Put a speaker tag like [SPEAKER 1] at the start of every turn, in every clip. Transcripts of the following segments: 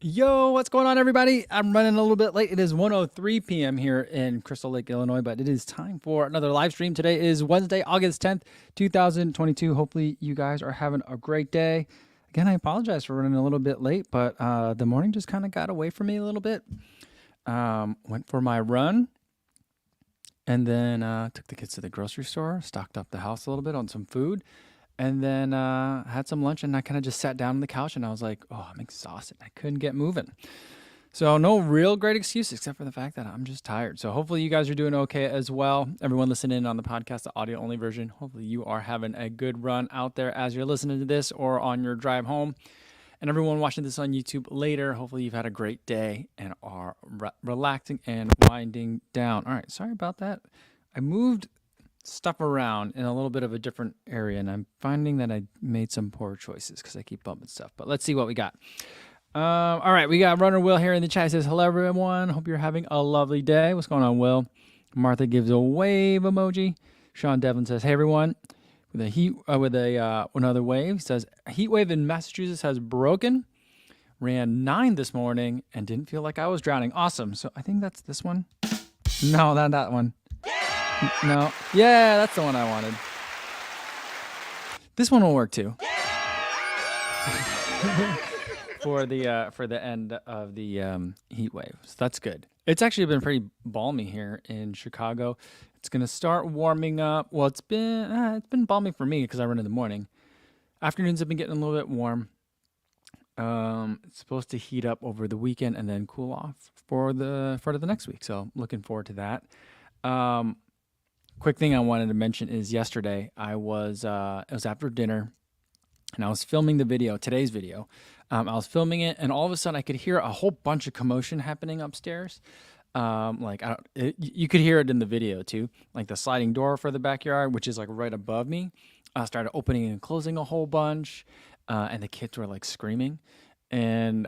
[SPEAKER 1] Yo, what's going on, everybody? I'm running a little bit late. It is 1:03 p.m. here in Crystal Lake, Illinois, but it is time for another live stream. Today is Wednesday, August 10th, 2022. Hopefully, you guys are having a great day. Again, I apologize for running a little bit late, but the morning just kind of got away from me a little bit. Went for my run and then took the kids to the grocery store, stocked up the house a little bit on some food, and then had some lunch. And I kind of just sat down on the couch and I was like, oh, I'm exhausted. I couldn't get moving. So no real great excuse except for the fact that I'm just tired. So hopefully you guys are doing okay as well. Everyone listening on the podcast, the audio only version, hopefully you are having a good run out there as you're listening to this or on your drive home. And everyone watching this on YouTube later, hopefully you've had a great day and are relaxing and winding down. All right, sorry about that. I moved stuff around in a little bit of a different area, and I'm finding that I made some poor choices because I keep bumping stuff. But let's see what we got. All right, we got Runner Will here in the chat. He says, hello, everyone. Hope you're having a lovely day. What's going on, Will? Martha gives a wave emoji. Sean Devlin says, hey, everyone. With another wave. He says, a heat wave in Massachusetts has broken. Ran 9 this morning and didn't feel like I was drowning. Awesome. So I think that's this one. No, not that one. No. Yeah, that's the one I wanted. This one will work too. for the end of the heat wave. So that's good. It's actually been pretty balmy here in Chicago. It's gonna start warming up. Well, it's been balmy for me because I run in the morning. Afternoons have been getting a little bit warm. It's supposed to heat up over the weekend and then cool off for the next week. So looking forward to that. Quick thing I wanted to mention is yesterday it was after dinner and I was filming the video, today's video. I was filming it and all of a sudden I could hear a whole bunch of commotion happening upstairs. You could hear it in the video too. Like the sliding door for the backyard, which is like right above me, started opening and closing a whole bunch. And the kids were like screaming. And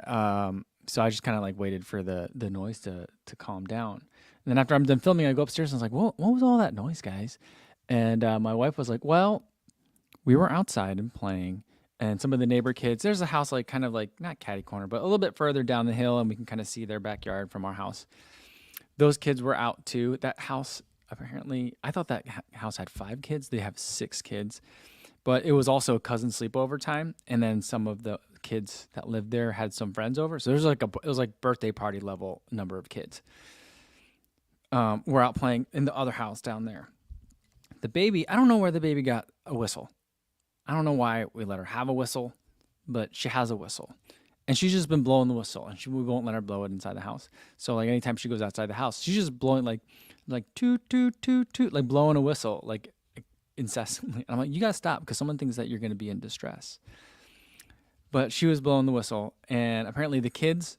[SPEAKER 1] so I just kind of like waited for the noise to calm down. And then after I'm done filming, I go upstairs and I was like, well, what was all that noise, guys? And my wife was like, well, we were outside and playing. And some of the neighbor kids, there's a house like kind of like, not catty corner, but a little bit further down the hill. And we can kind of see their backyard from our house. Those kids were out too. That house, apparently, I thought that house had 5 kids. They have 6 kids. But it was also a cousin sleepover time. And then some of the kids that lived there had some friends over. So it was like birthday party level number of kids. We're out playing in the other house down there. The baby, I don't know where the baby got a whistle. I don't know why we let her have a whistle, but she has a whistle. And she's just been blowing the whistle, and we won't let her blow it inside the house. So like anytime she goes outside the house, she's just blowing like toot, toot, toot, toot, like blowing a whistle, like incessantly. I'm like, you gotta stop because someone thinks that you're gonna be in distress. But she was blowing the whistle, and apparently the kids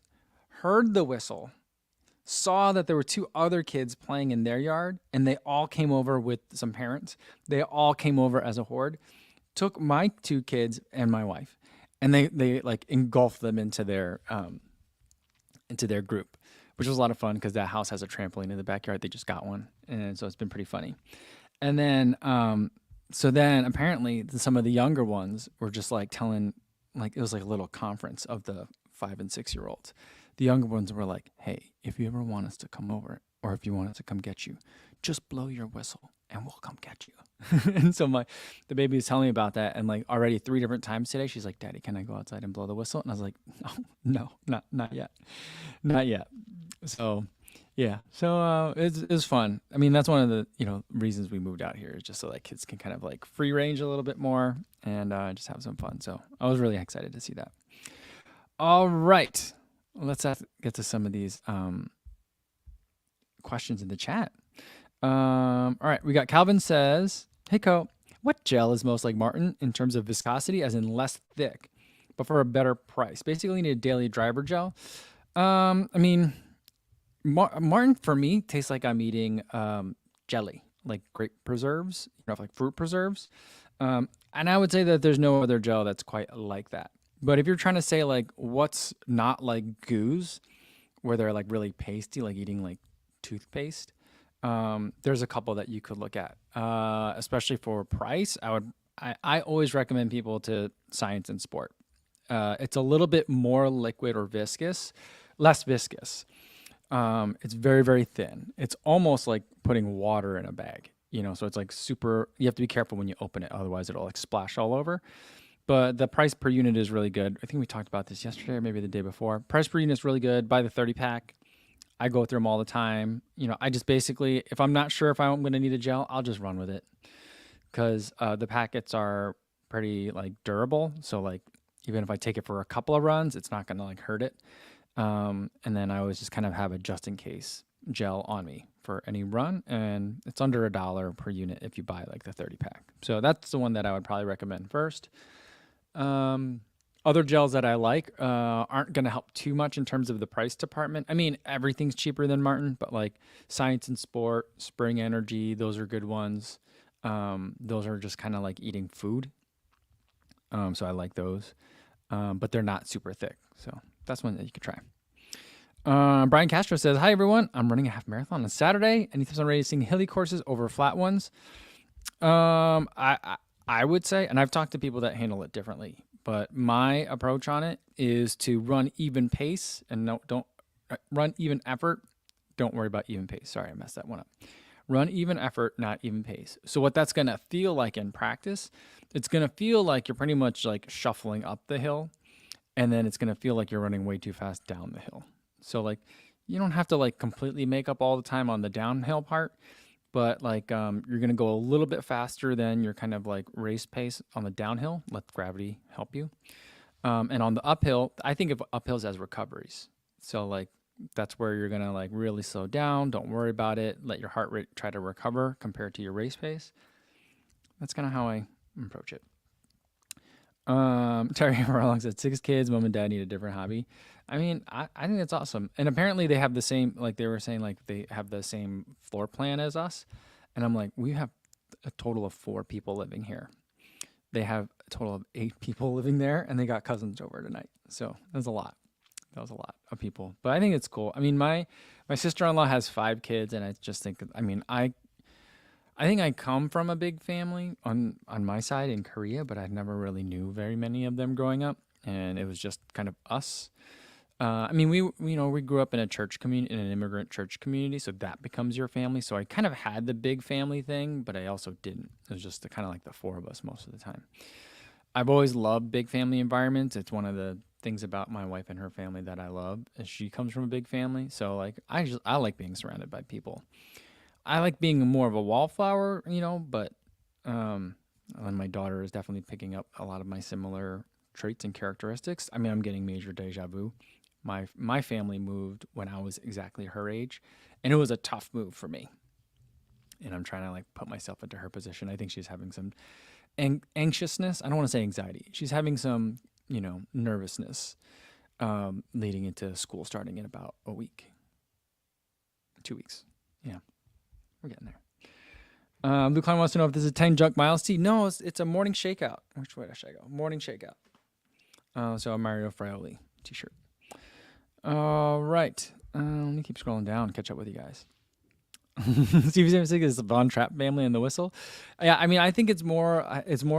[SPEAKER 1] heard the whistle, saw that there were 2 other kids playing in their yard, and they all came over with some parents. They all came over as a horde, took my 2 kids and my wife, and they like engulfed them into their group, which was a lot of fun because that house has a trampoline in the backyard. They just got one, and so it's been pretty funny. And then so then apparently some of the younger ones were just like telling, like it was like a little conference of the 5 and 6-year-olds. The younger ones were like, hey, if you ever want us to come over or if you want us to come get you, just blow your whistle and we'll come get you. And so the baby was telling me about that, and like already 3 different times today, she's like, Daddy, can I go outside and blow the whistle? And I was like, no, not yet. Not yet. So yeah. So it's fun. I mean, that's one of the, reasons we moved out here is just so that kids can kind of like free range a little bit more and just have some fun. So I was really excited to see that. All right. Let's get to some of these questions in the chat. All right. We got Calvin says, hey, Co, what gel is most like Martin in terms of viscosity, as in less thick, but for a better price? Basically, need a daily driver gel. I mean, Martin for me tastes like I'm eating jelly, like grape preserves, like fruit preserves. And I would say that there's no other gel that's quite like that. But if you're trying to say like what's not like goos, where they're like really pasty, like eating like toothpaste, there's a couple that you could look at, especially for price. I always recommend people to Science and Sport. It's a little bit more liquid or viscous, less viscous. It's very, very thin. It's almost like putting water in a bag, so it's like super, you have to be careful when you open it. Otherwise it'll like splash all over. But the price per unit is really good. I think we talked about this yesterday or maybe the day before. Price per unit is really good. Buy the 30 pack. I go through them all the time. I just basically, if I'm not sure if I'm going to need a gel, I'll just run with it because the packets are pretty like durable. So like even if I take it for a couple of runs, it's not going to like hurt it. And then I always just kind of have a just in case gel on me for any run, and it's under $1 per unit if you buy like the 30 pack. So that's the one that I would probably recommend first. Other gels that I like aren't going to help too much in terms of the price department. I mean, everything's cheaper than Martin, but like Science and Sport, Spring Energy, those are good ones. Those are just kind of like eating food. So I like those, but they're not super thick. So that's one that you could try. Brian Castro says, "Hi everyone, I'm running a half marathon on Saturday. Any tips on racing hilly courses over flat ones?" I would say, and I've talked to people that handle it differently, but my approach on it is to run even pace and don't run even effort. Don't worry about even pace. Sorry, I messed that one up. Run even effort, not even pace. So what that's going to feel like in practice, it's going to feel like you're pretty much like shuffling up the hill, and then it's going to feel like you're running way too fast down the hill. So like you don't have to like completely make up all the time on the downhill part, but like you're going to go a little bit faster than your kind of like race pace on the downhill. Let gravity help you. And on the uphill, I think of uphills as recoveries. So like that's where you're going to like really slow down. Don't worry about it. Let your heart rate try to recover compared to your race pace. That's kind of how I approach it. Terry Furlong said 6 kids, mom and dad need a different hobby. I mean, I think that's awesome. And apparently they have the same, like they were saying, like they have the same floor plan as us. And I'm like, we have a total of 4 people living here. They have a total of 8 people living there, and they got cousins over tonight. So that's a lot. That was a lot of people, but I think it's cool. I mean, my sister-in-law has 5 kids, and I just think, I mean, I think I come from a big family on my side in Korea, but I never really knew very many of them growing up, and it was just kind of us. I mean, we grew up in a church community, in an immigrant church community, so that becomes your family. So I kind of had the big family thing, but I also didn't. It was just kind of like the 4 of us most of the time. I've always loved big family environments. It's one of the things about my wife and her family that I love. Is she comes from a big family, so like I like being surrounded by people. I like being more of a wallflower, but and my daughter is definitely picking up a lot of my similar traits and characteristics. I mean, I'm getting major deja vu. My family moved when I was exactly her age, and it was a tough move for me. And I'm trying to like put myself into her position. I think she's having some anxiousness. I don't want to say anxiety. She's having some, nervousness leading into school starting in about a week, 2 weeks. Yeah, we're getting there. Luke Klein wants to know if this is 10 junk miles tea. No, it's a morning shakeout. Which way should I go? Morning shakeout. So a Mario Frioli t-shirt. All right. Let me keep scrolling down and catch up with you guys. Stevie Samuel is the Von Trapp family and the whistle. Yeah, I mean, I think it's more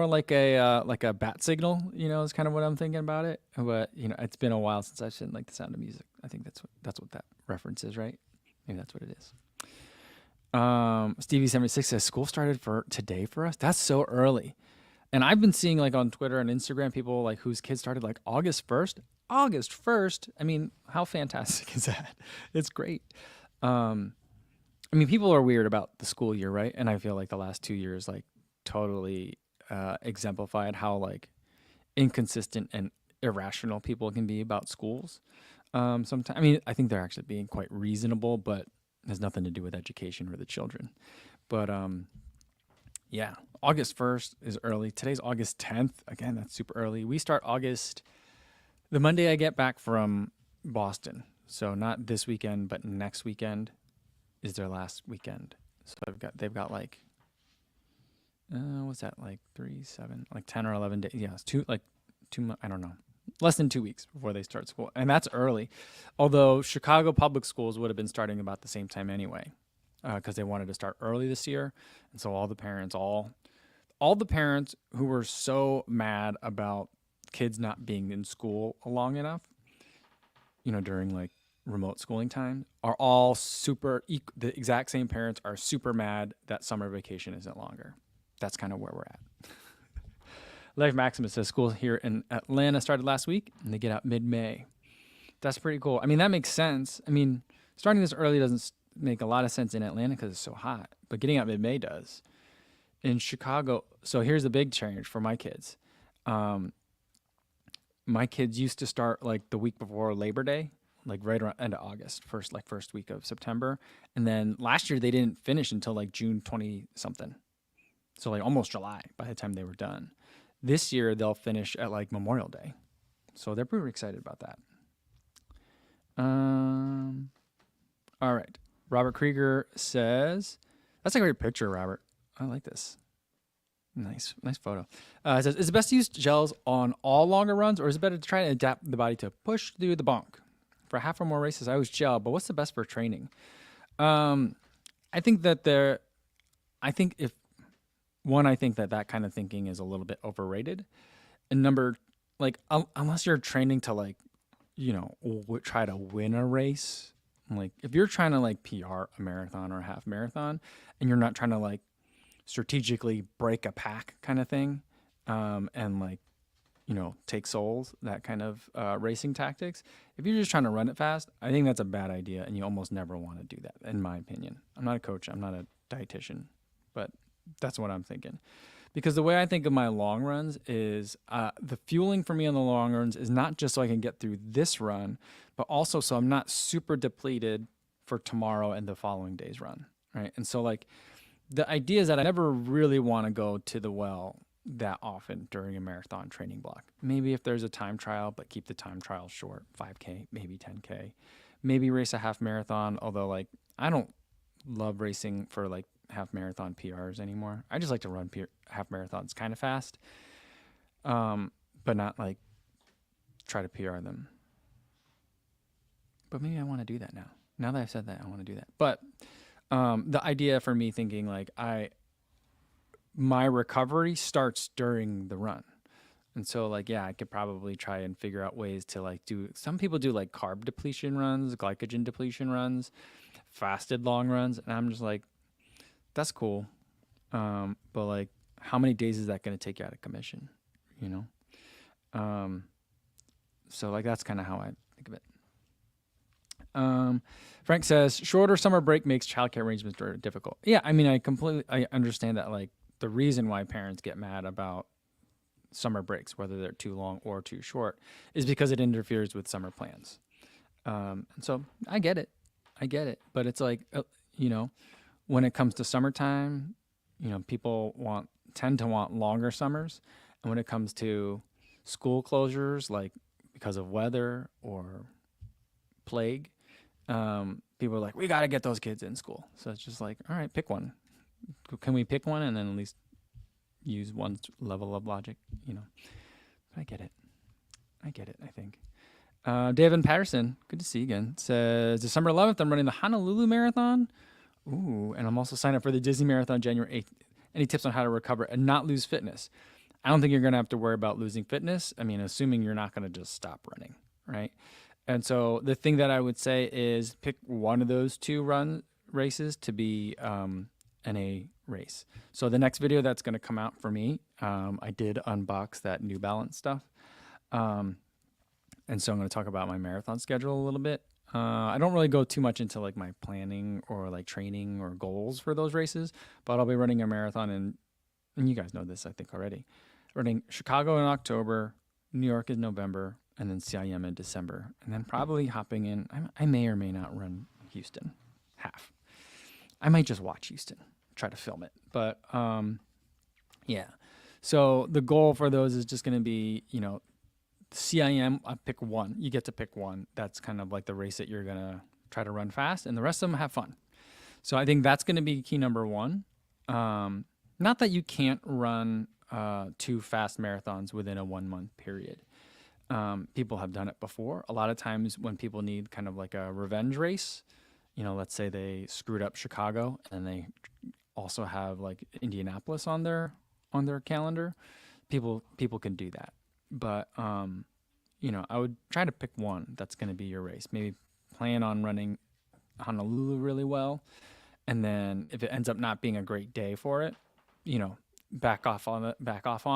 [SPEAKER 1] like a bat signal. Is kind of what I'm thinking about it. But it's been a while since I've seen like The Sound of Music. I think that's what that reference is, right? Maybe that's what it is. Stevie 76 says school started for today for us. That's so early, and I've been seeing like on Twitter and Instagram people like whose kids started like August 1st. August 1st. I mean, how fantastic is that? It's great. I mean, people are weird about the school year, right? And I feel like the last 2 years, like, totally exemplified how, like, inconsistent and irrational people can be about schools. Sometimes, I mean, I think they're actually being quite reasonable, but it has nothing to do with education or the children. But, yeah, August 1st is early. Today's August 10th. Again, that's super early. We start the Monday I get back from Boston. So not this weekend, but next weekend is their last weekend. So they've got like, what's that, like 3, 7, like 10 or 11 days. Yeah, it's 2 months, I don't know, less than 2 weeks before they start school. And that's early. Although Chicago public schools would have been starting about the same time anyway, because they wanted to start early this year. And so all the parents who were so mad about kids not being in school long enough, during like remote schooling time, are all the exact same parents are super mad that summer vacation isn't longer. That's kind of where we're at. Life Maximus says school here in Atlanta started last week and they get out mid-May. That's pretty cool. I mean, that makes sense. I mean, starting this early doesn't make a lot of sense in Atlanta because it's so hot, but getting out mid-May does. In Chicago, so here's the big change for my kids. My kids used to start like the week before Labor Day, like right around end of August, first week of September. And then last year they didn't finish until like June 20 something. So like almost July by the time they were done. This year they'll finish at like Memorial Day. So they're pretty excited about that. All right. Robert Krieger says, that's a great picture, Robert. I like this. Nice photo. It says, is it best to use gels on all longer runs, or is it better to try to adapt the body to push through the bunk? For half or more races, I always gel, but what's the best for training? I think that I think that kind of thinking is a little bit overrated. And number, like, unless you're training to like, try to win a race, like if you're trying to like PR a marathon or a half marathon, and you're not trying to like strategically break a pack kind of thing, and like, take souls, that kind of racing tactics. If you're just trying to run it fast, I think that's a bad idea, and you almost never want to do that, in my opinion. I'm not a coach, I'm not a dietitian, but that's what I'm thinking. Because the way I think of my long runs is the fueling for me on the long runs is not just so I can get through this run, but also so I'm not super depleted for tomorrow and the following day's run, right? And so like the idea is that I never really want to go to the well that often during a marathon training block. Maybe if there's a time trial, but keep the time trial short, 5K, maybe 10K. Maybe race a half marathon, although like I don't love racing for like half marathon PRs anymore. I just like to run half marathons kind of fast, but not like try to PR them. But maybe I want to do that now. Now that I've said that, I want to do that. But the idea for me thinking like my recovery starts during the run. And so like, yeah, I could probably try and figure out ways to like some people do like carb depletion runs, glycogen depletion runs, fasted long runs. And I'm just like, that's cool. But like, how many days is that going to take you out of commission? So like, that's kind of how I think of it. Frank says, shorter summer break makes childcare arrangements very difficult. Yeah, I mean, I understand that like the reason why parents get mad about summer breaks, whether they're too long or too short, is because it interferes with summer plans. And so I get it. But it's like, when it comes to summertime, people tend to want longer summers. And when it comes to school closures, like because of weather or plague, people are like, we got to get those kids in school. So it's just like, all right, pick one. Can we pick one and then at least use one level of logic? But I get it, I think. David Patterson, good to see you again, says, December 11th, I'm running the Honolulu Marathon. Ooh, and I'm also signed up for the Disney Marathon January 8th. Any tips on how to recover and not lose fitness? I don't think you're going to have to worry about losing fitness. I mean, assuming you're not going to just stop running, right? And so the thing that I would say is pick one of those two races to be NA race. So the next video that's going to come out for me, I did unbox that New Balance stuff. And so I'm going to talk about my marathon schedule a little bit. I don't really go too much into like my planning or like training or goals for those races, but I'll be running a marathon and you guys know this, I think already, running Chicago in October, New York in November, and then CIM in December. And then probably hopping in, I may or may not run Houston half. I might just watch Houston, try to film it. But yeah. So the goal for those is just going to be, CIM, I pick one. You get to pick one. That's kind of like the race that you're going to try to run fast, and the rest of them have fun. So I think that's going to be key number one. Not that you can't run 2 fast marathons within a 1 month period. People have done it before. A lot of times when people need kind of like a revenge race, let's say they screwed up Chicago and they also have like Indianapolis on their calendar, people can do that. But I would try to pick one that's going to be your race. Maybe plan on running Honolulu really well, and then if it ends up not being a great day for it, you know, back off on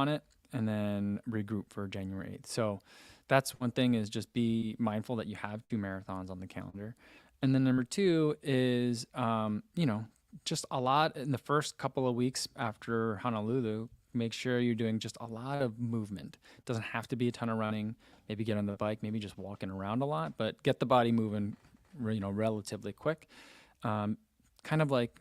[SPEAKER 1] it, and then regroup for January 8th. So that's one thing, is just be mindful that you have 2 marathons on the calendar. And then number two is, just a lot in the first couple of weeks after Honolulu. Make sure you're doing just a lot of movement. It doesn't have to be a ton of running. Maybe get on the bike, maybe just walking around a lot, but get the body moving, relatively quick. Kind of like,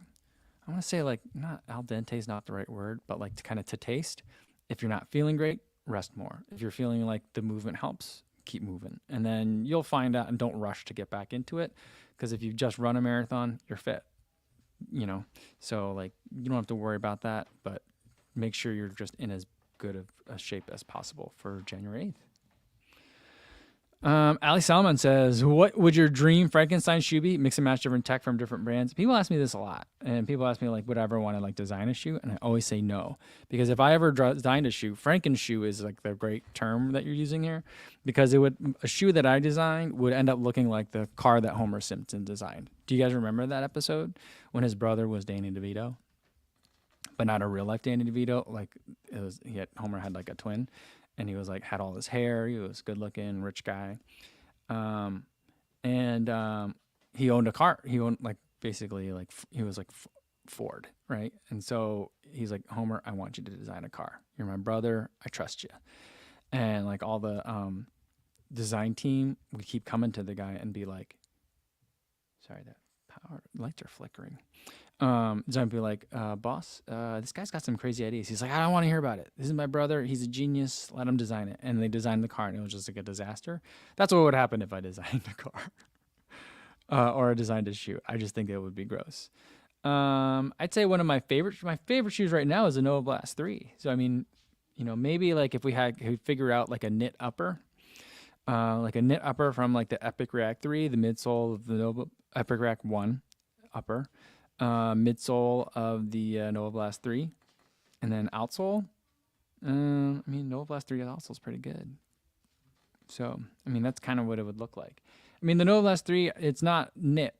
[SPEAKER 1] I want to say, like, not al dente is not the right word, but like to taste. If you're not feeling great, rest more. If you're feeling like the movement helps, keep moving. And then you'll find out, and don't rush to get back into it. Because if you just run a marathon, you're fit, So like, you don't have to worry about that, but make sure you're just in as good of a shape as possible for January 8th. Ali Salman says, what would your dream Frankenstein shoe be? Mix and match different tech from different brands. People ask me this a lot, and people ask me, like, would I ever want to like design a shoe? And I always say no, because if I ever designed a shoe, Franken shoe is like the great term that you're using here, because a shoe that I designed would end up looking like the car that Homer Simpson designed. Do you guys remember that episode when his brother was Danny DeVito? But not a real life Danny DeVito. Like, Homer had like a twin. And he was like, had all his hair. He was good looking, rich guy. And he owned a car. He owned basically he was like Ford, right? And so he's like, Homer, I want you to design a car. You're my brother. I trust you. And like all the design team would keep coming to the guy and be like, sorry, the power lights are flickering. Design would be like, boss, this guy's got some crazy ideas. He's like, I don't want to hear about it. This is my brother. He's a genius. Let him design it. And they designed the car, and it was just like a disaster. That's what would happen if I designed a car or I designed a shoe. I just think it would be gross. I'd say one of my favorite shoes right now is a Nova Blast 3. So, I mean, maybe like if we could figure out like a knit upper, from like the Epic React 3, the midsole of the Nova Epic React 1 upper, midsole of the Nova Blast 3, and then outsole. Nova Blast 3 outsole is pretty good. So, that's kind of what it would look like. The Nova Blast 3, it's not knit,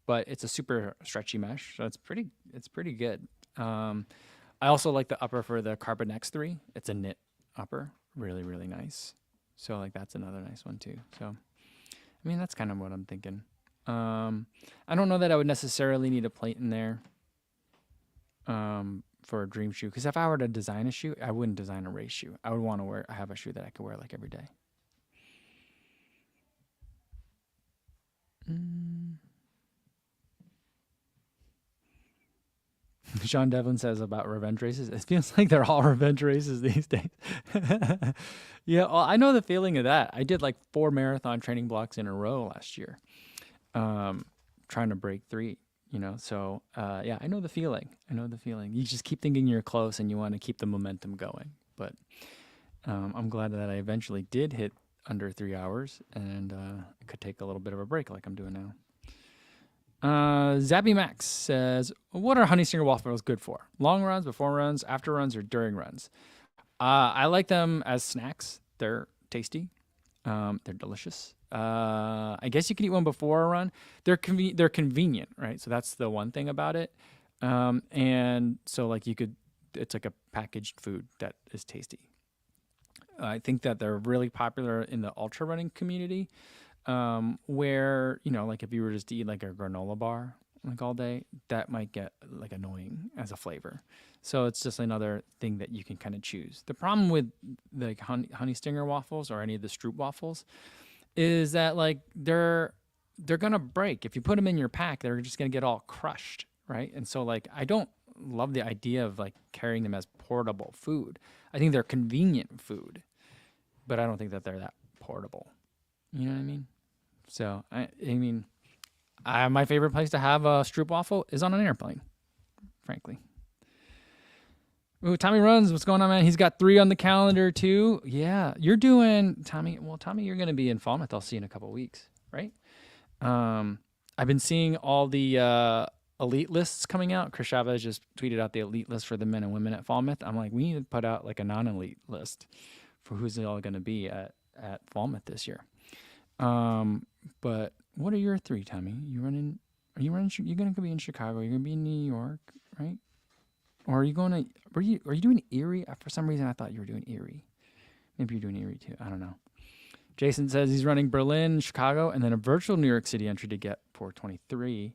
[SPEAKER 1] but it's a super stretchy mesh, so it's pretty good. I also like the upper for the Carbon X3. It's a knit upper, really, really nice. So, like, that's another nice one too. So, that's kind of what I'm thinking. I don't know that I would necessarily need a plate in there for a dream shoe, because if I were to design a shoe, I wouldn't design a race shoe. I would want to have a shoe that I could wear like every day. Sean Devlin says about revenge races, it feels like they're all revenge races these days. Yeah, well, I know the feeling of that. I did like 4 marathon training blocks in a row last year. Trying to break 3, so yeah, I know the feeling. You just keep thinking you're close and you want to keep the momentum going, but I'm glad that I eventually did hit under 3 hours, and I could take a little bit of a break like I'm doing now. Zappy Max says, what are honey stinger waffles good for? Long runs, before runs, after runs, or during runs? I like them as snacks. They're tasty. They're delicious. I guess you can eat one before a run. They're convenient, right? So that's the one thing about it. And so like it's like a packaged food that is tasty. I think that they're really popular in the ultra running community, where, like if you were just to eat like a granola bar like all day, that might get like annoying as a flavor. So it's just another thing that you can kind of choose. The problem with the honey stinger waffles or any of the Stroop waffles is that like they're gonna break. If you put them in your pack, they're just gonna get all crushed, right? And so like I don't love the idea of like carrying them as portable food. I think they're convenient food, but I don't think that they're that portable. You know what I mean? So my favorite place to have a Stroop waffle is on an airplane, frankly. Ooh, Tommy Runs, what's going on, man? He's got 3 on the calendar too. Yeah, you're doing, Tommy. Well, Tommy, you're going to be in Falmouth. I'll see you in a couple of weeks, right? I've been seeing all the elite lists coming out. Chris Chavez just tweeted out the elite list for the men and women at Falmouth. I'm like, we need to put out like a non-elite list for who's all going to be at Falmouth this year. But what are your three, Tommy? You running? Are you running? You're going to be in Chicago. You're going to be in New York, right? Or are you going to? Are you doing Erie? For some reason, I thought you were doing Erie. Maybe you're doing Erie too. I don't know. Jason says he's running Berlin, Chicago, and then a virtual New York City entry to get 423.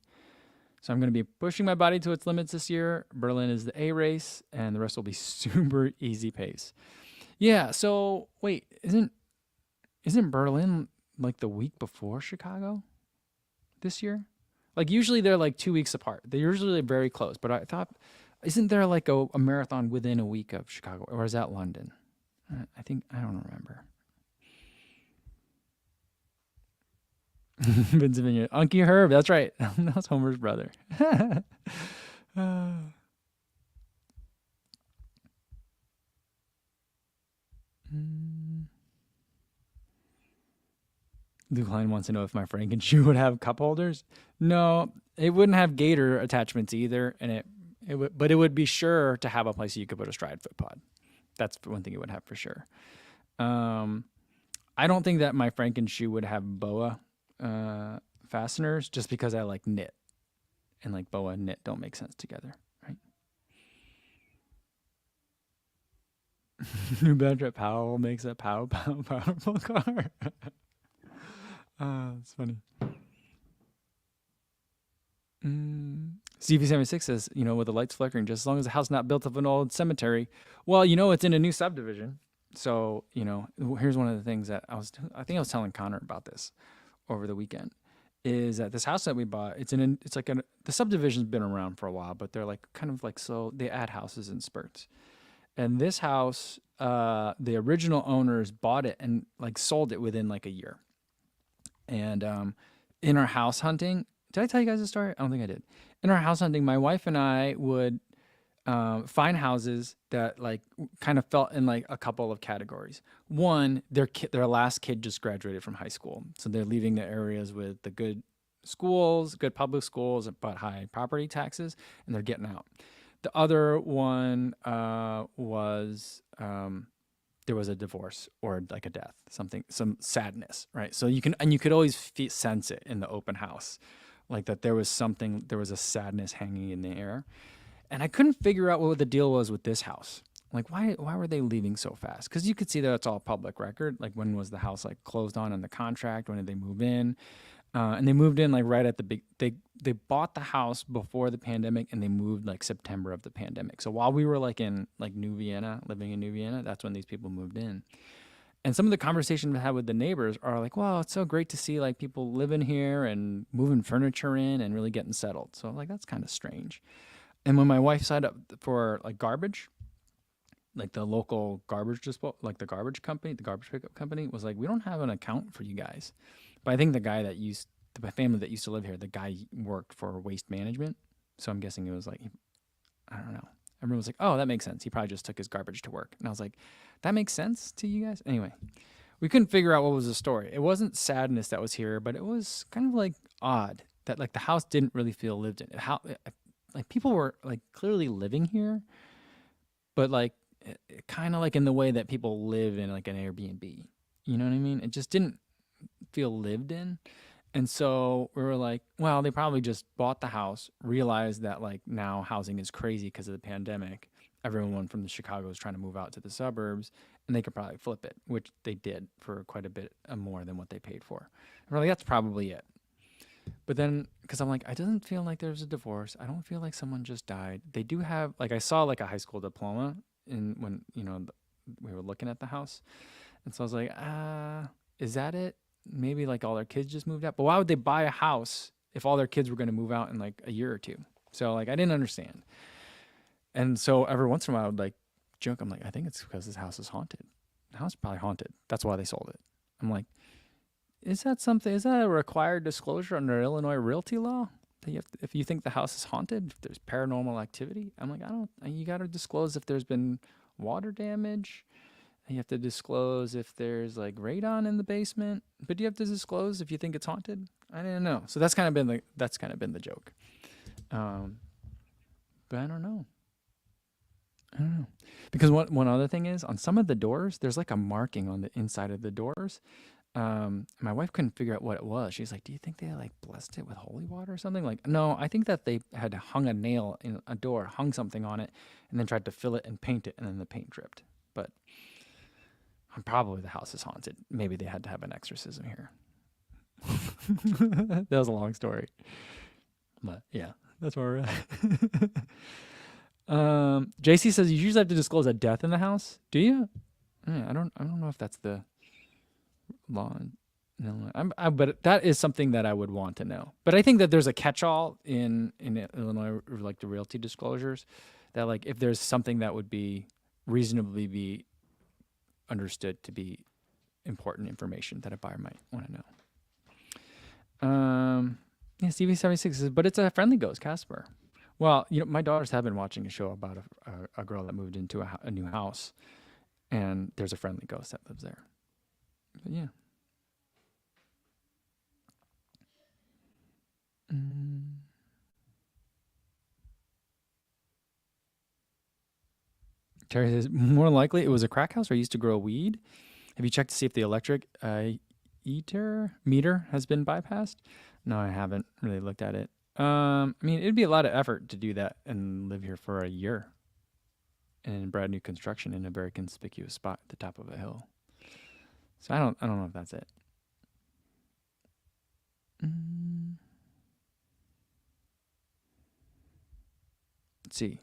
[SPEAKER 1] So I'm going to be pushing my body to its limits this year. Berlin is the A race, and the rest will be super easy pace. Yeah. So wait, isn't Berlin like the week before Chicago this year? Like usually they're like 2 weeks apart. They're usually very close. But I thought, isn't there like a marathon within a week of Chicago, or is that London? I don't remember. Vince Vineyard. Unky Herb, that's right. That's Homer's brother. Luke Klein wants to know if my Franken-shoe would have cup holders. No, it wouldn't have gator attachments either, and but it would be sure to have a place you could put a stride foot pod. That's one thing it would have for sure. I don't think that my Franken-shoe would have boa fasteners, just because I like knit, and like boa and knit don't make sense together, right? New Bedford Powell makes a powerful car. It's funny. CV76 says, with the lights flickering, just as long as the house not built of an old cemetery. Well, it's in a new subdivision. So, here's one of the things that I think I was telling Connor about this over the weekend, is that this house that we bought, the subdivision's been around for a while, but they're like kind of like, so they add houses in spurts. And this house, the original owners bought it and like sold it within like a year. And in our house hunting, did I tell you guys a story? I don't think I did. In our house hunting, my wife and I would find houses that like kind of felt in like a couple of categories. One, their last kid just graduated from high school, so they're leaving the areas with the good schools, good public schools, but high property taxes, and they're getting out. The other one was there was a divorce or like a death, some sadness, right? So you could always sense it in the open house, like that there was a sadness hanging in the air. And I couldn't figure out what the deal was with this house. Like, why were they leaving so fast? Because you could see that it's all public record. Like, when was the house like closed on the contract? When did they move in? And they moved in like right at the big. They bought the house before the pandemic, and they moved like September of the pandemic. So while we were like in like New Vienna, living in New Vienna, that's when these people moved in. And some of the conversations we had with the neighbors are like, "Wow, it's so great to see like people living here and moving furniture in and really getting settled." So like that's kind of strange. And when my wife signed up for like garbage, like the local garbage disposal, like the garbage pickup company was like, "We don't have an account for you guys." But I think the family that used to live here, the guy worked for waste management. So I'm guessing it was like, I don't know. Everyone was like, "Oh, that makes sense. He probably just took his garbage to work." And I was like, "That makes sense to you guys?" Anyway, we couldn't figure out what was the story. It wasn't sadness that was here, but it was kind of like odd that like the house didn't really feel lived in. Like people were like clearly living here, but like kind of like in the way that people live in like an Airbnb. You know what I mean? It just didn't feel lived in. And so we were like, well, they probably just bought the house, realized that like now housing is crazy because of the pandemic. Everyone from the Chicago is trying to move out to the suburbs, and they could probably flip it, which they did for quite a bit more than what they paid for. And we're like, that's probably it. But then, because I'm like, it doesn't feel like there's a divorce. I don't feel like someone just died. They do have, like, I saw like a high school diploma when we were looking at the house. And so I was like, is that it? Maybe like all their kids just moved out. But why would they buy a house if all their kids were going to move out in like a year or two? So like, I didn't understand. And so every once in a while I would like joke. I'm like, I think it's because this house is haunted. The house is probably haunted. That's why they sold it. I'm like, is that a required disclosure under Illinois realty law? That if you think the house is haunted, if there's paranormal activity? I'm like, you got to disclose if there's been water damage. You have to disclose if there's like radon in the basement, but do you have to disclose if you think it's haunted? I didn't know. So that's kind of been the joke. But I don't know. I don't know. Because one other thing is on some of the doors, there's like a marking on the inside of the doors. My wife couldn't figure out what it was. She's like, "Do you think they like blessed it with holy water or something?" Like, no, I think that they had hung a nail in a door, hung something on it, and then tried to fill it and paint it, and then the paint dripped. But probably the house is haunted. Maybe they had to have an exorcism here. That was a long story, but yeah, that's where we're at. JC says you usually have to disclose a death in the house. Do you? Yeah, I don't know if that's the law. No, but that is something that I would want to know. But I think that there's a catch-all in Illinois, like the realty disclosures, that like if there's something that would be reasonably be understood to be important information that a buyer might want to know. Yeah, CV76 says, but it's a friendly ghost, Casper. Well, my daughters have been watching a show about a girl that moved into a new house, and there's a friendly ghost that lives there. But yeah. Terry says, more likely it was a crack house or used to grow weed. Have you checked to see if the electric meter has been bypassed? No, I haven't really looked at it. I mean, it'd be a lot of effort to do that and live here for a year in brand new construction in a very conspicuous spot at the top of a hill. So I don't know if that's it. Let's see.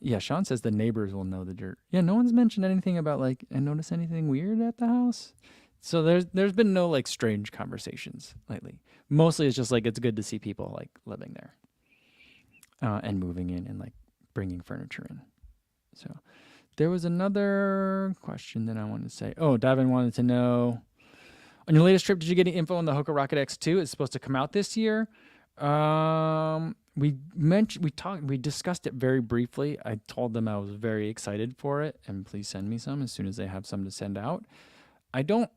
[SPEAKER 1] Yeah, Sean says the neighbors will know the dirt. Yeah, no one's mentioned anything about like, I notice anything weird at the house. So there's been no like strange conversations lately. Mostly it's just like it's good to see people like living there, and moving in and like bringing furniture in. So there was another question that I wanted to say. Oh, Davin wanted to know, on your latest trip, did you get any info on the Hoka Rocket X2? It's supposed to come out this year. We discussed it very briefly. I told them I was very excited for it, and please send me some as soon as they have some to send out. I don't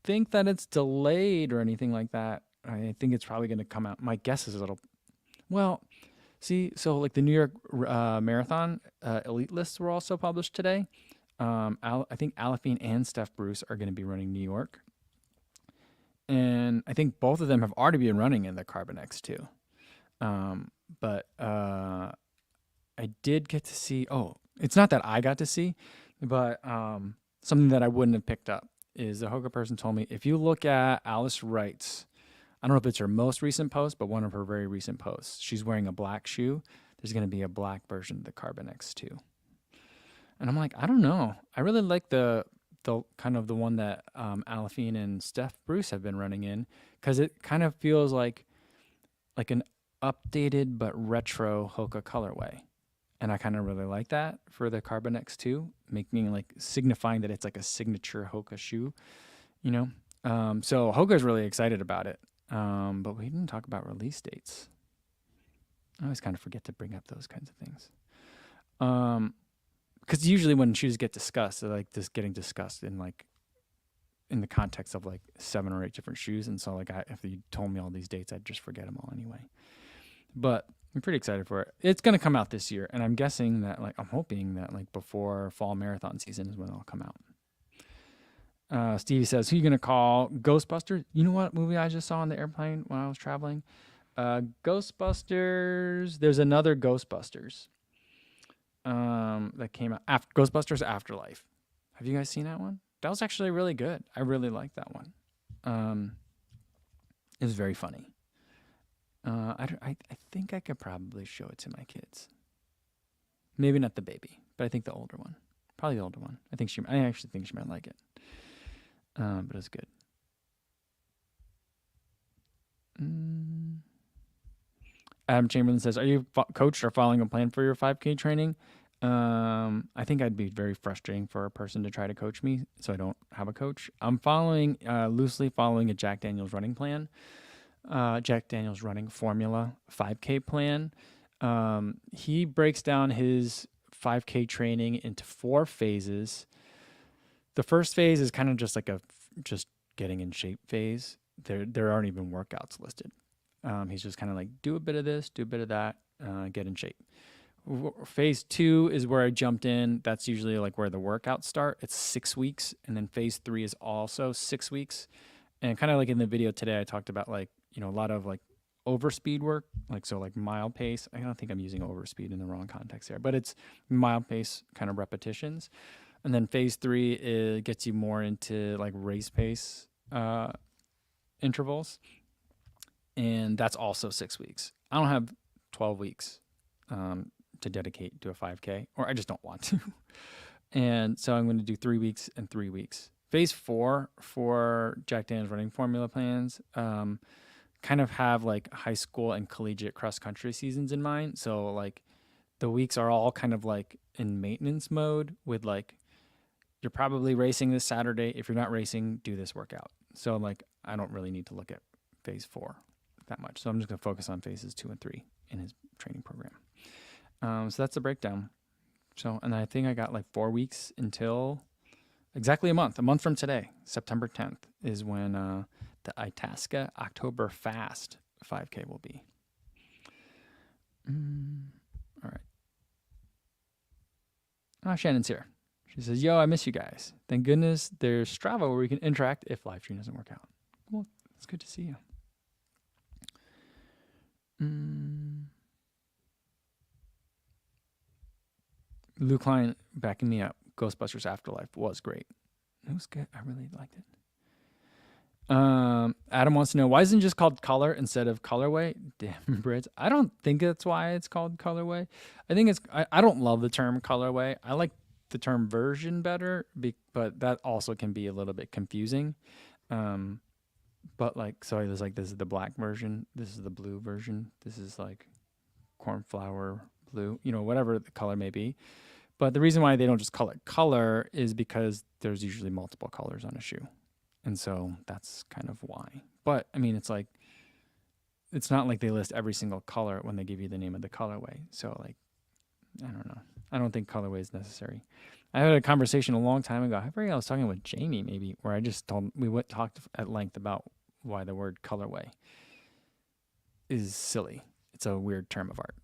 [SPEAKER 1] think that it's delayed or anything like that. I think it's probably going to come out. My guess is so like the New York Marathon elite lists were also published today. I think Alafine and Steph Bruce are going to be running New York. And I think both of them have already been running in the Carbon X2. But I did get to see, it's not that I got to see, but something that I wouldn't have picked up is a Hoka person told me, if you look at Alice Wright's, I don't know if it's her most recent post, but one of her very recent posts, she's wearing a black shoe. There's going to be a black version of the Carbon X2. And I'm like, I don't know. I really like the kind of the one that Alafine and Steph Bruce have been running in, because it kind of feels like an updated but retro Hoka colorway. And I kind of really like that for the Carbon X2, making like signifying that it's like a signature Hoka shoe, So Hoka's really excited about it. But we didn't talk about release dates. I always kind of forget to bring up those kinds of things. Because usually when shoes get discussed, they're like just getting discussed in the context of like 7 or 8 different shoes. And so like if you told me all these dates, I'd just forget them all anyway. But I'm pretty excited for it. It's going to come out this year. And I'm guessing that I'm hoping that like before fall marathon season is when it'll come out. Stevie says, who are you going to call? Ghostbusters? You know what movie I just saw on the airplane when I was traveling? Ghostbusters. There's another Ghostbusters that came out. Ghostbusters Afterlife. Have you guys seen that one? That was actually really good. I really liked that one. It was very funny. I think I could probably show it to my kids. Maybe not the baby, but I think the older one. Probably the older one. I actually think she might like it. But it's good. Adam Chamberlain says, are you coached or following a plan for your 5K training? I think I'd be very frustrating for a person to try to coach me, so I don't have a coach. I'm loosely following a Jack Daniels running plan. Jack Daniels running formula 5K plan. He breaks down his 5K training into 4 phases. The first phase is kind of just like just getting in shape phase. There aren't even workouts listed. He's just kind of like, do a bit of this, do a bit of that, get in shape. Phase 2 is where I jumped in. That's usually like where the workouts start. It's 6 weeks. And then phase 3 is also 6 weeks. And kind of like in the video today, I talked about like, a lot of like overspeed work, like so like mile pace. I don't think I'm using overspeed in the wrong context here, but it's mile pace kind of repetitions. And then phase 3 gets you more into like race pace intervals. And that's also 6 weeks. I don't have 12 weeks to dedicate to a 5K, or I just don't want to. And so I'm going to do 3 weeks and 3 weeks. Phase 4 for Jack Daniel's running formula plans kind of have like high school and collegiate cross country seasons in mind. So like the weeks are all kind of like in maintenance mode with like, you're probably racing this Saturday. If you're not racing, do this workout. So like, I don't really need to look at phase 4 that much. So I'm just going to focus on phases 2 and 3 in his training program. So that's the breakdown. So, and I think I got like 4 weeks until exactly a month from today, September 10th is when the Itasca October Fast 5K will be. All right. Oh, Shannon's here. She says, yo, I miss you guys. Thank goodness there's Strava where we can interact if live stream doesn't work out. Well, it's good to see you. Lou Klein backing me up. Ghostbusters Afterlife was great. It was good. I really liked it. Adam wants to know, why isn't it just called color instead of colorway? Damn, Brits. I don't think that's why it's called colorway. I think I don't love the term colorway. I like the term version better, but that also can be a little bit confusing. But like, so there's like, this is the black version. This is the blue version. This is like cornflower blue, whatever the color may be. But the reason why they don't just call it color is because there's usually multiple colors on a shoe. And so that's kind of why. But I mean, it's not like they list every single color when they give you the name of the colorway. So like, I don't know. I don't think colorway is necessary. I had a conversation a long time ago. I forget, I was talking with Jamie maybe, where I just talked at length about why the word colorway is silly. It's a weird term of art.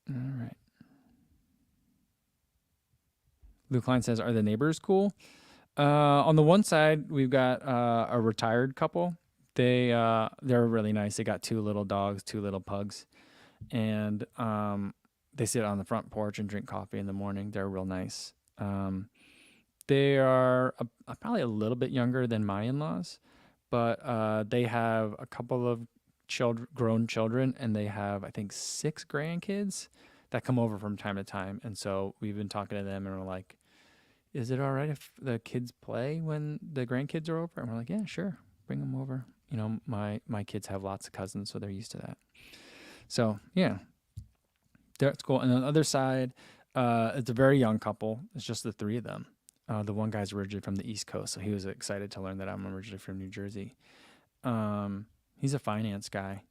[SPEAKER 1] All right. Luke Klein says, are the neighbors cool? On the one side, we've got a retired couple. They're really nice. They got 2 little dogs, 2 little pugs. And they sit on the front porch and drink coffee in the morning. They're real nice. They are probably a little bit younger than my in-laws, but they have a couple of grown children, and they have, I think, 6 grandkids that come over from time to time. And so we've been talking to them, and we're like, is it all right if the kids play when the grandkids are over? And we're like, yeah, sure, bring them over. My kids have lots of cousins, so they're used to that. So yeah, that's cool. And on the other side, it's a very young couple. It's just the 3 of them. The one guy's originally from the East Coast, so he was excited to learn that I'm originally from New Jersey. He's a finance guy.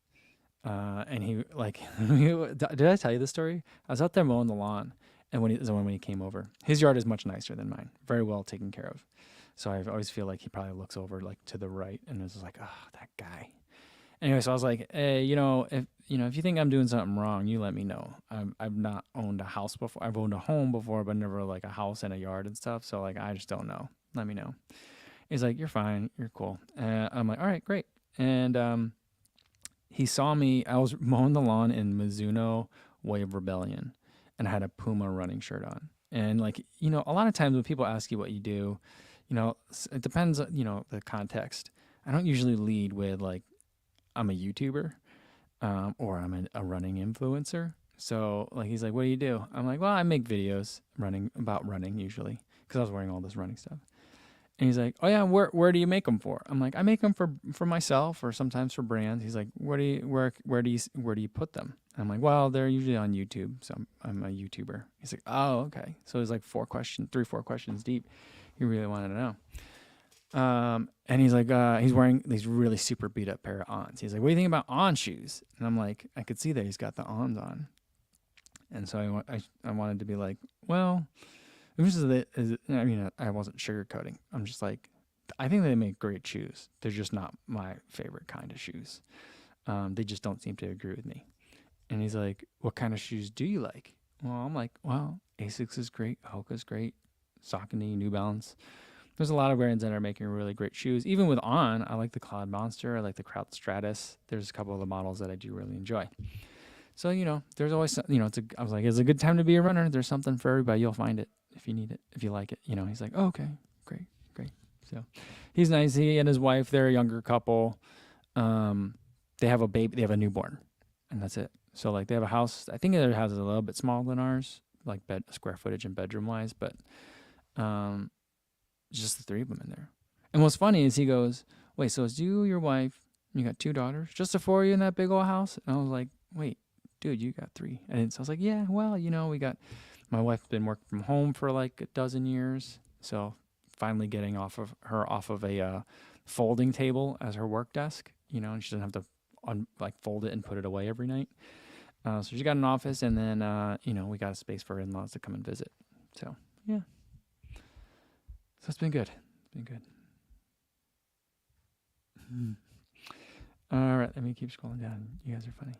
[SPEAKER 1] And he like, did I tell you the story? I was out there mowing the lawn, and when he came over, his yard is much nicer than mine, very well taken care of. So I always feel like he probably looks over like to the right, and is like, oh, that guy. Anyway, so I was like, hey, if you think I'm doing something wrong, you let me know. I've not owned a house before. I've owned a home before, but never like a house and a yard and stuff. So like, I just don't know. Let me know. He's like, you're fine. You're cool. I'm like, all right, great. And he saw me. I was mowing the lawn in Mizuno Wave Rebellion, and I had a Puma running shirt on. And like, a lot of times when people ask you what you do, it depends, the context. I don't usually lead with like, I'm a YouTuber, or I'm a running influencer. So like, he's like, what do you do? I'm like, well, I make videos about running usually, because I was wearing all this running stuff. And he's like, oh yeah, where do you make them for? I'm like, I make them for myself, or sometimes for brands. He's like, where do you put them? I'm like, well, they're usually on YouTube, so I'm a YouTuber. He's like, oh, okay. So it's like 4 questions deep. He really wanted to know. And he's like, he's wearing these really super beat up pair of Ons. He's like, what do you think about On shoes? And I'm like, I could see that he's got the Ons on. And so I wanted to be like, well, I wasn't sugarcoating. I'm just like, I think they make great shoes. They're just not my favorite kind of shoes. They just don't seem to agree with me. And he's like, what kind of shoes do you like? Well, I'm like, well, Asics is great. Hoka's great. Saucony, New Balance. There's a lot of brands that are making really great shoes. Even with On, I like the Cloud Monster. I like the Kraut Stratus. There's a couple of the models that I do really enjoy. So, there's always, I was like, it's a good time to be a runner. There's something for everybody. You'll find it if you need it, if you like it. He's like, oh, okay, great, great. So he's nice. He and his wife, they're a younger couple. They have a baby, they have a newborn, and that's it. So like they have a house. I think their house is a little bit smaller than ours, like square footage and bedroom wise, but just the three of them in there. And what's funny is he goes, wait, so it's you, your wife, and you got 2 daughters, just the 4 of you in that big old house? And I was like, wait, dude, you got 3. And so I was like, yeah, well, we got, my wife's been working from home for like a dozen years. So finally getting off of a folding table as her work desk, and she doesn't have to fold it and put it away every night. So she got an office, and then, we got a space for her in-laws to come and visit. So, yeah. So it's been good. It's been good. All right, let me keep scrolling down. You guys are funny.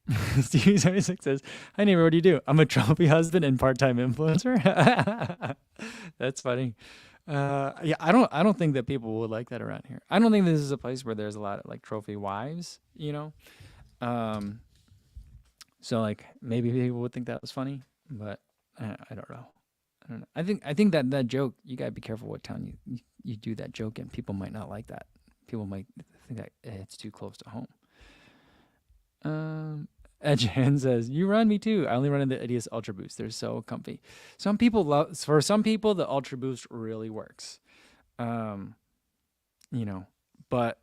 [SPEAKER 1] Stevie76 says, hi, neighbor, what do you do? I'm a trophy husband and part-time influencer. That's funny. Yeah, I don't think that people would like that around here. I don't think this is a place where there's a lot of like trophy wives, so like maybe people would think that was funny, but I don't know. I don't know. I think that joke, you gotta be careful what town you do that joke in. People might not like that. People might think that it's too close to home. Edgehan says, you run, me too. I only run in the Adidas Ultra Boost. They're so comfy. For some people, the Ultra Boost really works. But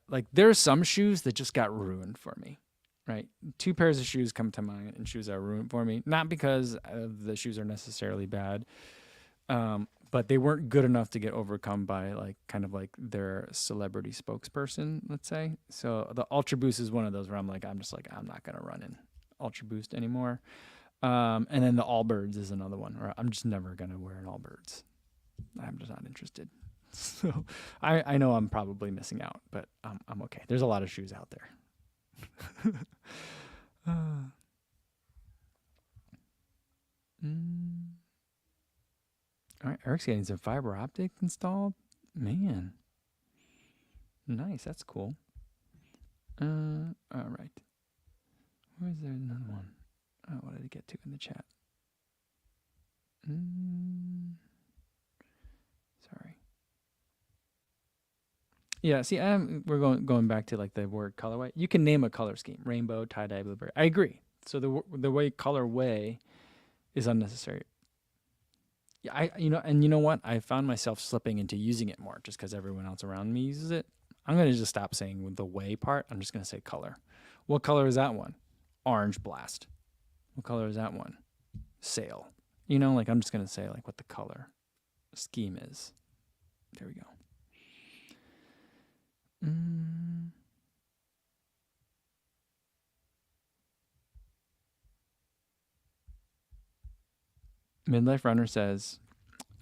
[SPEAKER 1] like there's some shoes that just got ruined for me, right? 2 pairs of shoes come to mind, and shoes that are ruined for me. Not because the shoes are necessarily bad, but they weren't good enough to get overcome by like kind of like their celebrity spokesperson, let's say. So the Ultra Boost is one of those where I'm not gonna run in Ultra Boost anymore. And then the Allbirds is another one where I'm just never gonna wear an Allbirds. I'm just not interested. So I know I'm probably missing out, but I'm okay. There's a lot of shoes out there. All right, Eric's getting some fiber optic installed. Man, nice. That's cool. All right. Where's there another one? What did I get to in the chat? Sorry. Yeah, see, we're going back to like the word colorway. You can name a color scheme: rainbow, tie-dye, blueberry. I agree. So the way colorway is unnecessary. Yeah, and you know what? I found myself slipping into using it more just because everyone else around me uses it. I'm gonna just stop saying the way part. I'm just gonna say color. What color is that one? Orange Blast. What color is that one? Sail. Like I'm just gonna say like what the color scheme is. There we go. Midlife Runner says,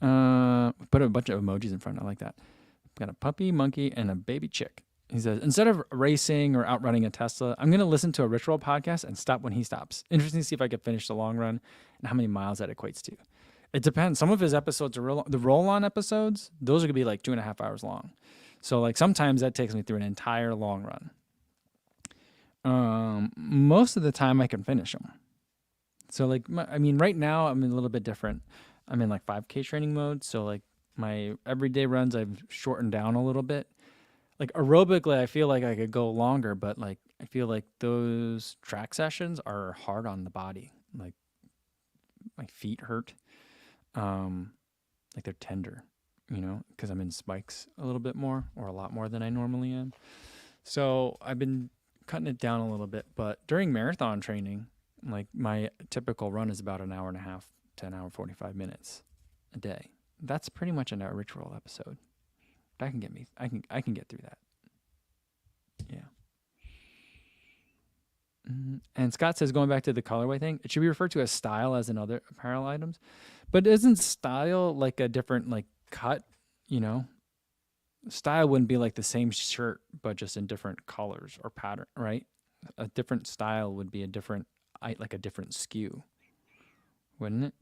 [SPEAKER 1] put a bunch of emojis in front. I like that. Got a puppy, monkey, and a baby chick. He says, instead of racing or outrunning a Tesla, I'm going to listen to a Ritual podcast and stop when he stops. Interesting to see if I can finish the long run and how many miles that equates to. It depends. Some of his episodes are real long. The roll-on episodes, those are going to be like 2.5 hours long. So like sometimes that takes me through an entire long run. Most of the time I can finish them. So like, right now I'm in a little bit different. I'm in like 5K training mode. So like my everyday runs, I've shortened down a little bit. Like aerobically, I feel like I could go longer, but like I feel like those track sessions are hard on the body. Like my feet hurt. Like they're tender, because I'm in spikes a little bit more or a lot more than I normally am. So I've been cutting it down a little bit, but during marathon training, like my typical run is about an hour and a half to an hour 45 minutes a day. That's pretty much an ritual episode. That can get me. I can get through that. Yeah. And Scott says, going back to the colorway thing, it should be referred to as style as in other apparel items. But isn't style like a different like cut? You know, style wouldn't be like the same shirt, but just in different colors or pattern, right? A different style would be a different, like a different SKU, wouldn't it?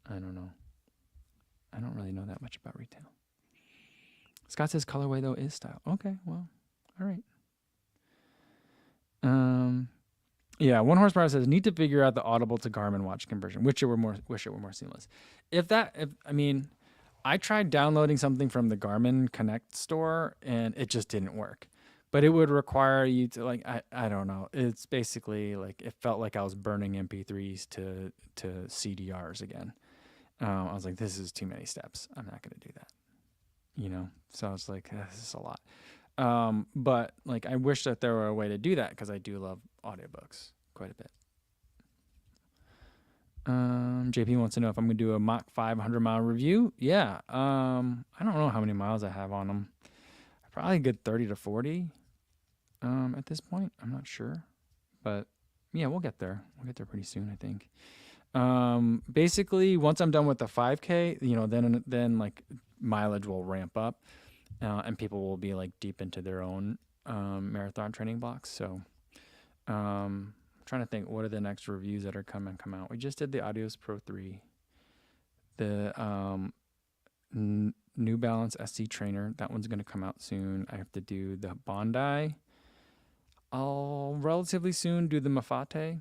[SPEAKER 1] I don't know. I don't really know that much about retail. Scott says colorway though is style. Okay, well, all right. Yeah, One Horsepower says need to figure out the Audible to Garmin watch conversion. Wish it were more seamless. If I mean, I tried downloading something from the Garmin Connect store and it just didn't work. But it would require you to like I don't know. It's basically like it felt like I was burning MP3s to CDRs again. I was like, this is too many steps. I'm not going to do that. You know, so I was like, this is a lot. But like, I wish that there were a way to do that because I do love audiobooks quite a bit. JP wants to know if I'm going to do a Mach 500-mile review. Yeah. I don't know how many miles I have on them. Probably a good 30 to 40 at this point. I'm not sure. But yeah, we'll get there. We'll get there pretty soon, I think. Basically, once I'm done with the 5K, you know, then like mileage will ramp up. And people will be like deep into their own marathon training blocks. So I'm trying to think, what are the next reviews that are come out? We just did the Audios Pro 3, the New Balance SC Trainer. That one's going to come out soon. I have to do the Bondi. I'll relatively soon do the Mafate.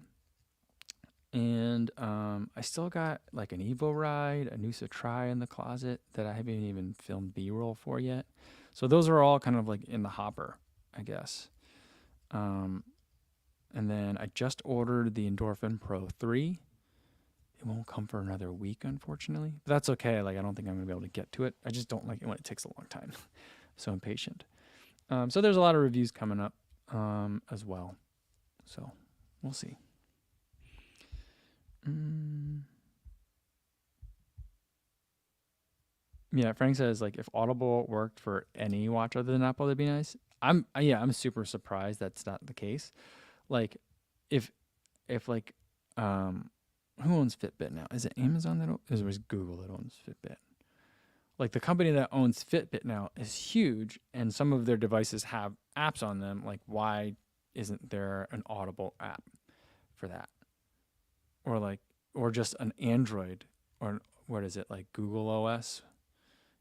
[SPEAKER 1] And I still got like an Evo ride, a Noosa Tri in the closet that I haven't even filmed B-roll for yet. So those are all kind of like in the hopper, I guess. And then I just ordered the Endorphin Pro 3. It won't come for another week, unfortunately. But that's okay. Like, I don't think I'm going to be able to get to it. I just don't like it when it takes a long time. So impatient. So there's a lot of reviews coming up as well. So we'll see. Yeah, Frank says like if Audible worked for any watch other than Apple, that'd be nice. I'm super surprised that's not the case. Like if like who owns Fitbit now? Is it Amazon that owns, or is it Google that owns Fitbit? Like the company that owns Fitbit now is huge, and some of their devices have apps on them. Like why isn't there an Audible app for that? Or just an Android, or what is it, like Google OS?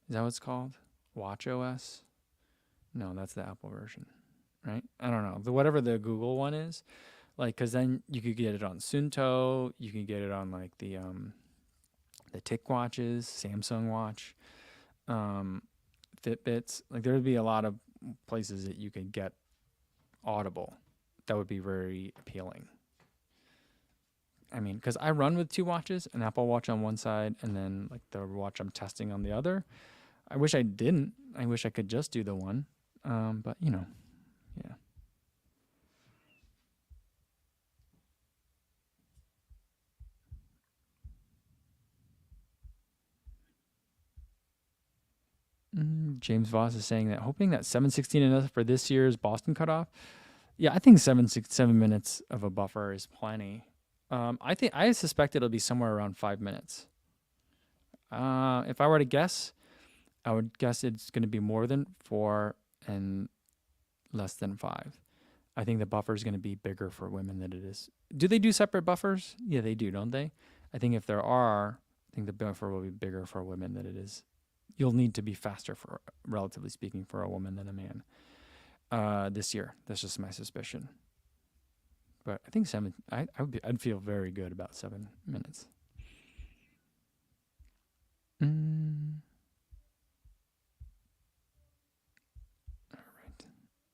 [SPEAKER 1] Is that what it's called? Watch OS? No, that's the Apple version, right? I don't know. Whatever the Google one is, like, because then you could get it on Sunto, you can get it on like the Tick watches, Samsung Watch, Fitbits. Like there would be a lot of places that you could get Audible. That would be very appealing. I mean, because I run with two watches, an Apple Watch on one side and then like the watch I'm testing on the other. I wish I didn't. I wish I could just do the one. But, you know, yeah. James Voss is saying that, hoping that 7:16 enough for this year's Boston cutoff. Yeah, I think 7 minutes of a buffer is plenty. I suspect it'll be somewhere around 5 minutes. If I were to guess, I would guess it's going to be more than 4 and less than 5. I think the buffer is going to be bigger for women than it is. Do they do separate buffers? Yeah, they do, don't they? I think if there are, I think the buffer will be bigger for women than it is. You'll need to be faster, for, relatively speaking, for a woman than a man this year. That's just my suspicion. But I think 7. I'd feel very good about 7 minutes. All right.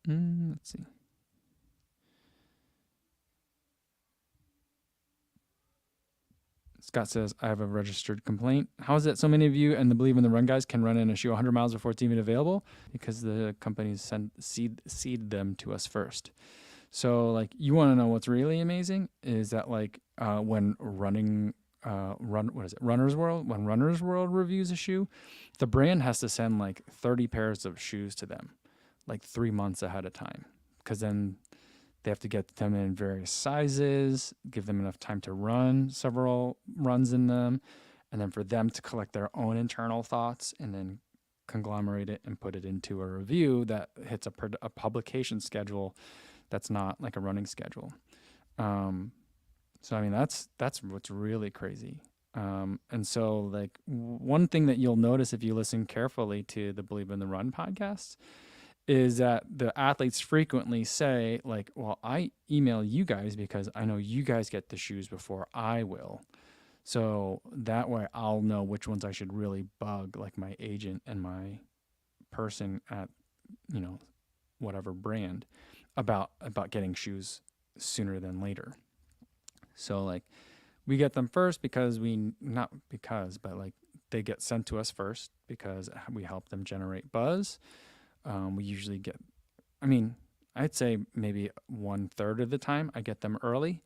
[SPEAKER 1] Let's see. Scott says, I have a registered complaint. How is it so many of you and the Believe in the Run guys can run in a shoe 100 miles before it's even available? Because the companies seed them to us first. So, like, you want to know what's really amazing is that, like, when Runner's World? When Runner's World reviews a shoe, the brand has to send, like, 30 pairs of shoes to them, like, 3 months ahead of time. Because then They have to get them in various sizes, give them enough time to run several runs in them, and then for them to collect their own internal thoughts and then conglomerate it and put it into a review that hits a publication schedule that's not like a running schedule. Um, so I mean that's what's really crazy. And so like one thing that you'll notice if you listen carefully to the Believe in the Run podcast is that the athletes frequently say like, well, I email you guys because I know you guys get the shoes before I will. So that way I'll know which ones I should really bug, like my agent and my person at, you know, whatever brand about getting shoes sooner than later. So like we get them first because not because, but like they get sent to us first because we help them generate buzz. We usually get, I mean, I'd say maybe 1/3 of the time I get them early,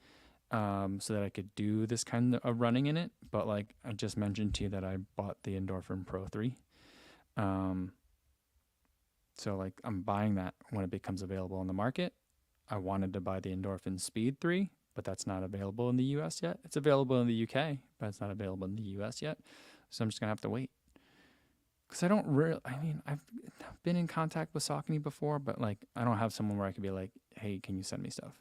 [SPEAKER 1] so that I could do this kind of running in it. But like I just mentioned to you that I bought the Endorphin Pro 3. So like I'm buying that when it becomes available on the market. I wanted to buy the Endorphin Speed 3, but that's not available in the US yet. It's available in the UK, but it's not available in the US yet. So I'm just gonna have to wait. Because I don't really, I mean, I've been in contact with Saucony before, but like I don't have someone where I could be like, hey, can you send me stuff?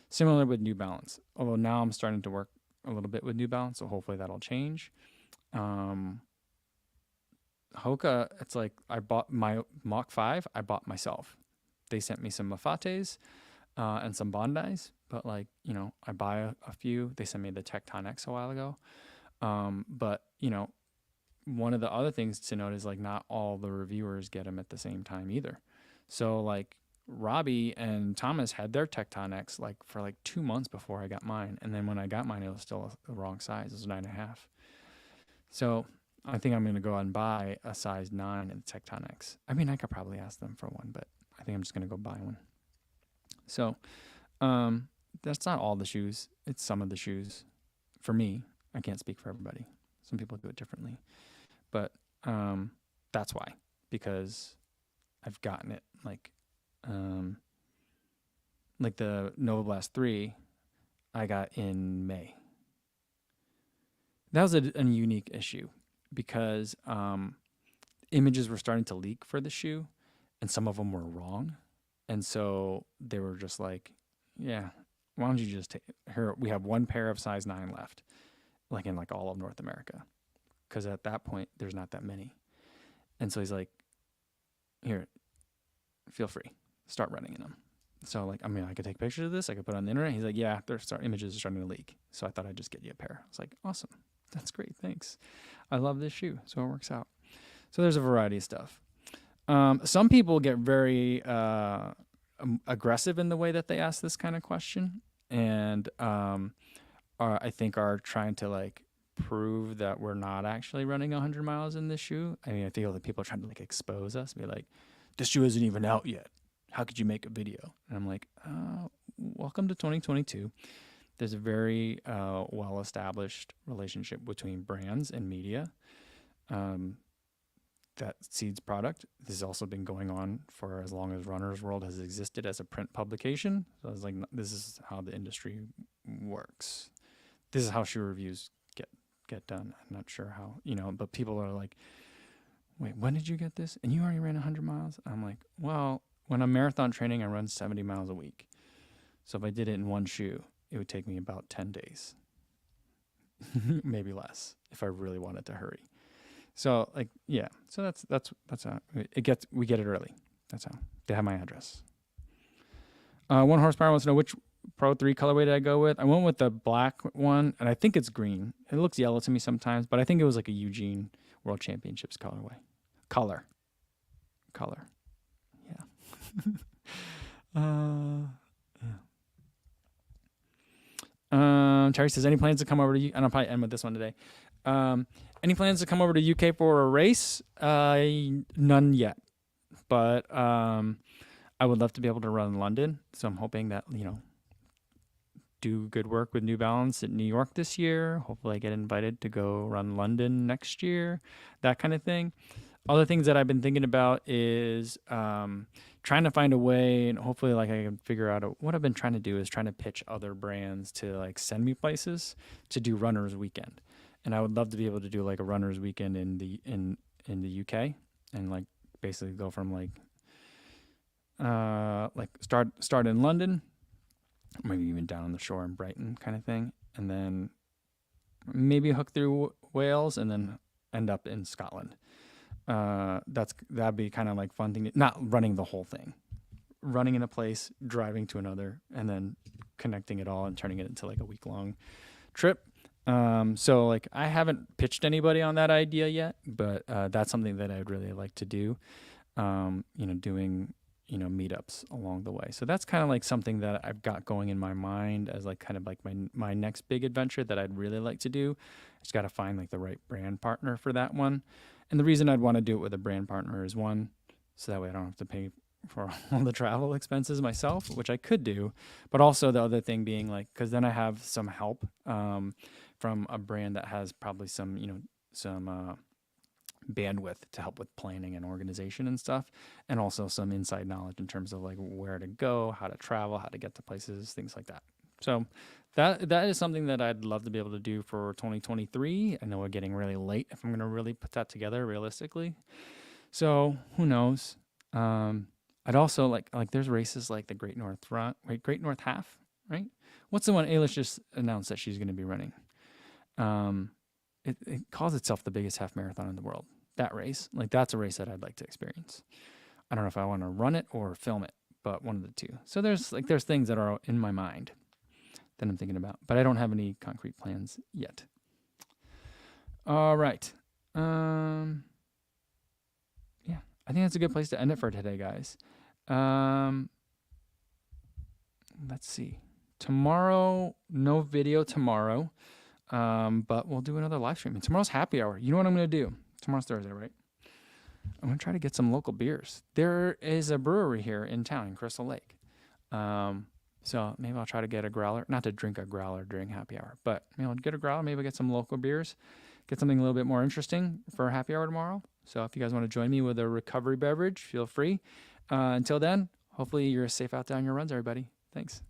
[SPEAKER 1] Similar with New Balance. Although now I'm starting to work a little bit with New Balance, so hopefully that'll change. Hoka, it's like I bought my Mach 5, I bought myself. They sent me some Mafates and some Bondis, but like, you know, I buy a few. They sent me the Tecton X a while ago. But, you know, one of the other things to note is like not all the reviewers get them at the same time either. So like Robbie and Thomas had their Tecton X like for like 2 months before I got mine. And then when I got mine, it was still the wrong size. It was 9.5. So I think I'm going to go out and buy a size 9 in the Tecton X. I mean, I could probably ask them for one, but I think I'm just going to go buy one. So that's not all the shoes. It's some of the shoes. For me, I can't speak for everybody. Some people do it differently. But that's why. Because I've gotten it like the Nova Blast 3 I got in May. That was a unique issue because images were starting to leak for the shoe and some of them were wrong. And so they were just like, yeah, why don't you just take here? We have one pair of size 9 left, like in like all of North America. Because at that point, there's not that many. And so he's like, here, feel free. Start running in them. So like, I mean, I could take pictures of this. I could put it on the internet. He's like, yeah, images are starting to leak. So I thought I'd just get you a pair. I was like, awesome. That's great. Thanks. I love this shoe. So it works out. So there's a variety of stuff. Some people get very aggressive in the way that they ask this kind of question. And I think are trying to like prove that we're not actually running 100 miles in this shoe. I mean, I feel that people are trying to like expose us, be like, this shoe isn't even out yet. How could you make a video? And I'm like, welcome to 2022. There's a very well-established relationship between brands and media that seeds product. This has also been going on for as long as Runner's World has existed as a print publication. So I was like, this is how the industry works. This is how shoe reviews get done. I'm not sure how, but people are like, wait, when did you get this? And you already ran 100 miles? I'm like, well, when I'm marathon training, I run 70 miles a week. So if I did it in one shoe, it would take me about 10 days, maybe less if I really wanted to hurry. So like, yeah, so that's how we get it early. That's how they have my address. 1 horsepower wants to know which Pro 3 colorway did I go with? I went with the black one, and I think it's green. It looks yellow to me sometimes, but I think it was like a Eugene World Championships colorway. Color. Yeah. Terry says, any plans to come over to you? And I'll probably end with this one today. Any plans to come over to UK for a race? None yet. But I would love to be able to run in London. So I'm hoping that, do good work with New Balance at New York this year. Hopefully I get invited to go run London next year, that kind of thing. Other things that I've been thinking about is trying to find a way, and hopefully, like I can figure out what I've been trying to do is trying to pitch other brands to like send me places to do runners weekend, and I would love to be able to do like a runners weekend in the UK, and like basically go from like start in London, maybe even down on the shore in Brighton, kind of thing, and then maybe hook through Wales, and then end up in Scotland. That'd be kind of like fun thing. Not running the whole thing, running in a place, driving to another, and then connecting it all and turning it into like a week long trip. So like I haven't pitched anybody on that idea yet, but that's something that I'd really like to do. Doing meetups along the way. So that's kind of like something that I've got going in my mind as like kind of like my next big adventure that I'd really like to do. Just got to find like the right brand partner for that one. And the reason I'd want to do it with a brand partner is one, so that way I don't have to pay for all the travel expenses myself, which I could do. But also the other thing being like, because then I have some help from a brand that has probably some bandwidth to help with planning and organization and stuff, and also some inside knowledge in terms of like where to go, how to travel, how to get to places, things like that. So that is something that I'd love to be able to do for 2023. I know we're getting really late if I'm going to really put that together realistically. So who knows? I'd also like there's races like the Great North Half, right? What's the one Aylish just announced that she's going to be running? It calls itself the biggest half marathon in the world. That race, like that's a race that I'd like to experience. I don't know if I want to run it or film it, but one of the two. So there's things that are in my mind that I'm thinking about, but I don't have any concrete plans yet. All right. Yeah, I think that's a good place to end it for today, guys. Let's see. Tomorrow, no video tomorrow. But we'll do another live stream. And tomorrow's happy hour. You know what I'm going to do? Tomorrow's Thursday, right? I'm going to try to get some local beers. There is a brewery here in town in Crystal Lake. So maybe I'll try to get a growler. Not to drink a growler during happy hour, but I'll get a growler, maybe get some local beers, get something a little bit more interesting for happy hour tomorrow. So if you guys want to join me with a recovery beverage, feel free. Until then, hopefully you're safe out there on your runs, everybody. Thanks.